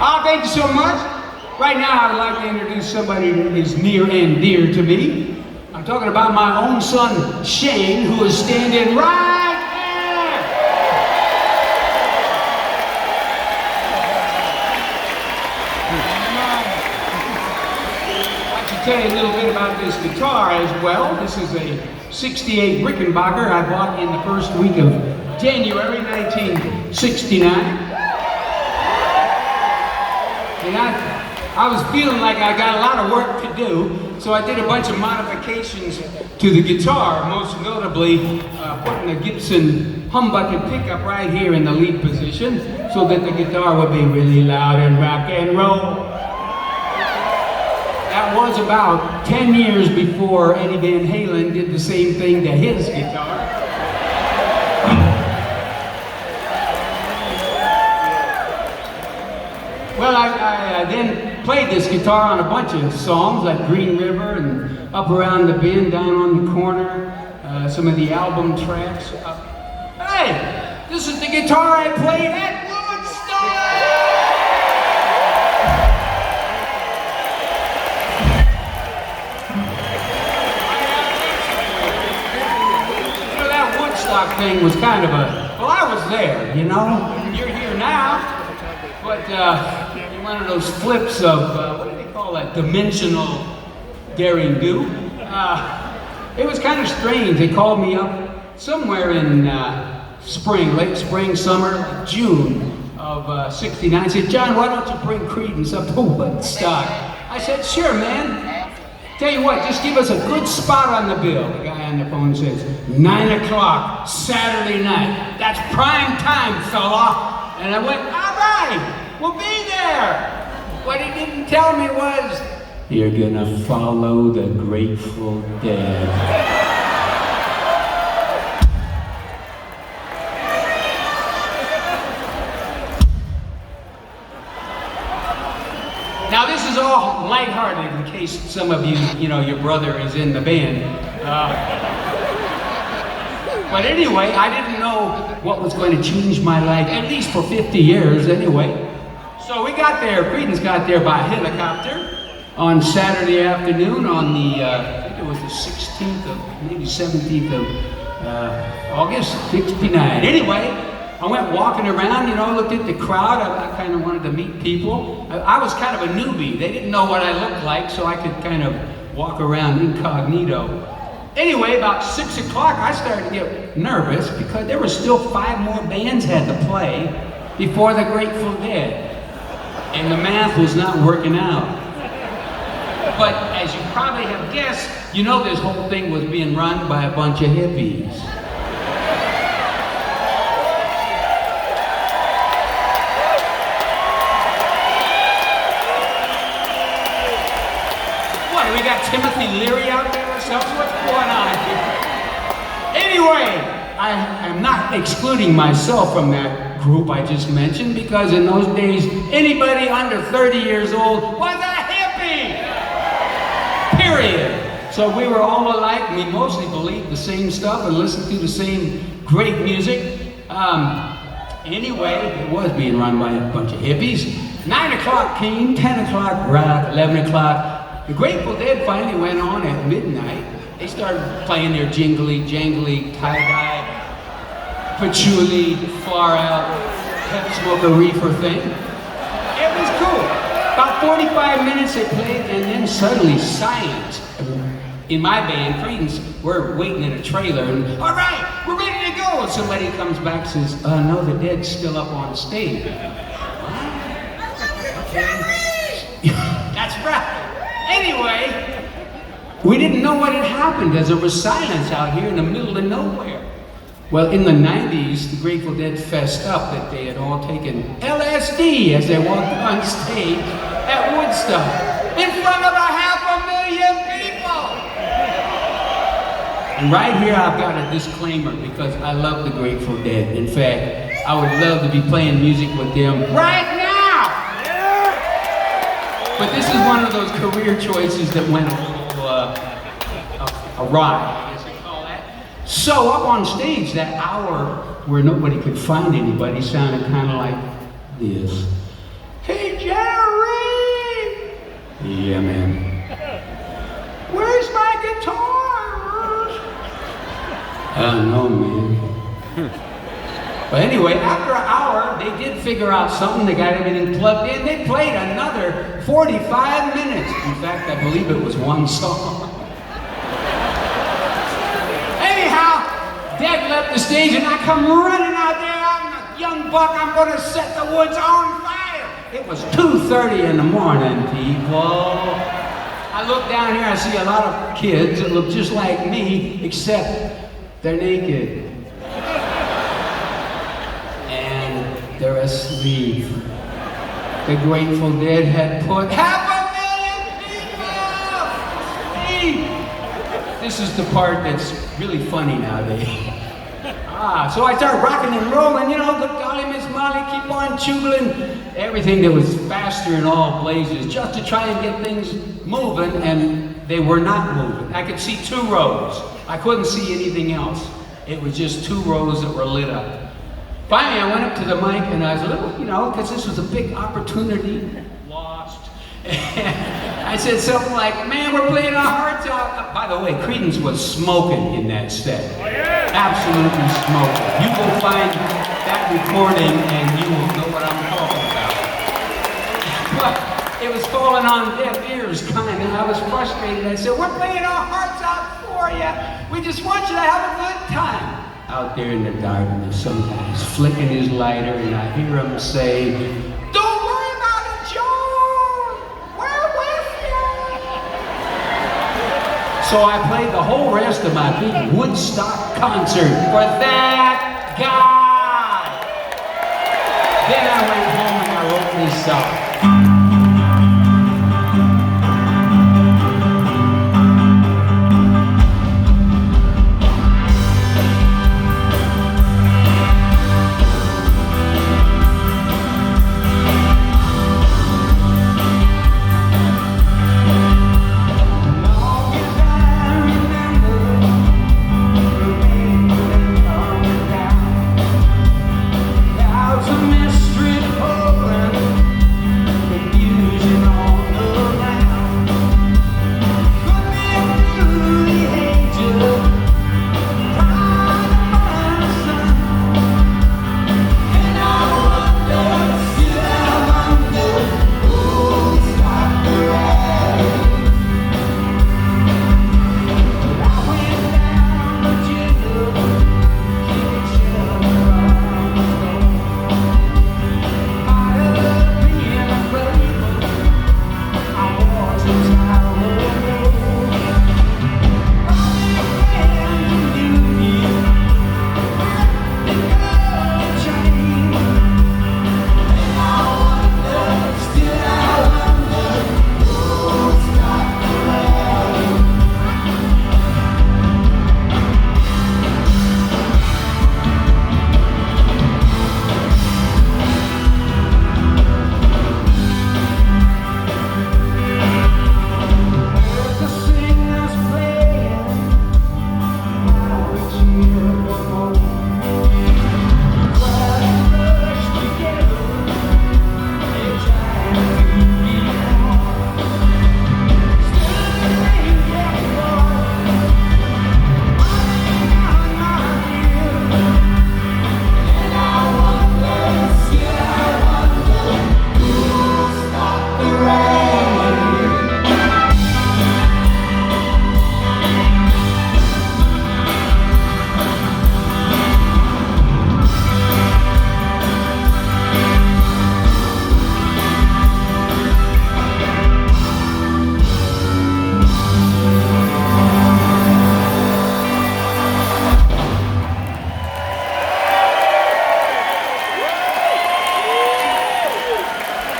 Oh, thank you so much. Right now, I'd like to introduce somebody that is near and dear to me. I'm talking about my own son, Shane, who is standing right there. I'd like to tell you a little bit about this guitar as well. This is a 68 Rickenbacker I bought in the first week of January 1969. And I was feeling like I got a lot of work to do, so I did a bunch of modifications to the guitar, most notably putting a Gibson humbucker pickup right here in the lead position so that the guitar would be really loud and rock and roll. That was about 10 years before Eddie Van Halen did the same thing to his guitar. Well, I then played this guitar on a bunch of songs like Green River and Up Around the Bend, Down on the Corner, some of the album tracks. Hey, this is the guitar I played at Woodstock! You know, that Woodstock thing was kind of a, well, I was there, you know? You're here now, but one of those flips of, what do they call that, dimensional daring do. It was kind of strange. They called me up somewhere in spring, late spring, summer, like June of 69. Said, John, why don't you bring Creedence up to Woodstock? I said, sure, man. Tell you what, just give us a good spot on the bill. The guy on the phone says, 9 o'clock, Saturday night. That's prime time, fella. And I went, all right. We'll be there! What he didn't tell me was, you're gonna follow the Grateful Dead. Now this is all lighthearted in case some of you, your brother is in the band. But anyway, I didn't know what was going to change my life, at least for 50 years anyway. So we got there, Creedence got there by helicopter on Saturday afternoon on the, I think it was the 16th of, maybe 17th of August, 69. Anyway, I went walking around, looked at the crowd. I kind of wanted to meet people. I was kind of a newbie. They didn't know what I looked like, so I could kind of walk around incognito. Anyway, about 6 o'clock, I started to get nervous because there were still 5 more bands had to play before the Grateful Dead. And the math was not working out. But as you probably have guessed, this whole thing was being run by a bunch of hippies. What, we got Timothy Leary out there or something? What's going on here? Anyway, I am not excluding myself from that group I just mentioned, because in those days, anybody under 30 years old was a hippie! Period. So we were all alike. We mostly believed the same stuff and listened to the same great music. Anyway, it was being run by a bunch of hippies. 9 o'clock came, 10 o'clock rock, 11 o'clock. The Grateful Dead finally went on at midnight. They started playing their jingly, jangly, tie-dye, patchouli, far out, pep smoke a reefer thing. It was cool. About 45 minutes they played, and then suddenly silence. In my band, Creedence, we're waiting in a trailer, and all right, we're ready to go. And somebody comes back and says, no, the Dead's still up on stage. That's right. Anyway, we didn't know what had happened as there was silence out here in the middle of nowhere. Well, in the 90s, the Grateful Dead fessed up that they had all taken LSD as they walked on stage at Woodstock in front of 500,000 people. And right here, I've got a disclaimer because I love the Grateful Dead. In fact, I would love to be playing music with them right now. But this is one of those career choices that went a little awry. So up on stage, that hour where nobody could find anybody sounded kind of like this. Hey, Jerry! Yeah, man. Where's my guitar? I don't know, man. But anyway, after an hour, they did figure out something. They got everything plugged in. They played another 45 minutes. In fact, I believe it was one song. Anyhow, Dad left the stage and I come running out there. I'm a young buck. I'm going to set the woods on fire. It was 2:30 in the morning, people. I look down here, I see a lot of kids that look just like me, except they're naked. They're asleep. The Grateful Dead had put 500,000 people asleep. This is the part that's really funny nowadays. So I started rocking and rolling, you know, good golly, Miss Molly, keep on chugling. Everything that was faster in all blazes, just to try and get things moving, and they were not moving. I could see 2 rows. I couldn't see anything else. It was just 2 rows that were lit up. Finally, I went up to the mic and I was a little, you know, because this was a big opportunity, lost. And I said something like, man, we're playing our hearts out. By the way, Creedence was smoking in that set. Oh, yeah. Absolutely smoking. You will find that recording and you will know what I'm talking about. But it was falling on deaf ears, kind of, and I was frustrated. I said, we're playing our hearts out for you. We just want you to have a good time. Out there in the darkness, some guy's flicking his lighter, and I hear him say, don't worry about it, John! We're with you! So I played the whole rest of my big Woodstock concert for that guy. Then I went home and I wrote this song.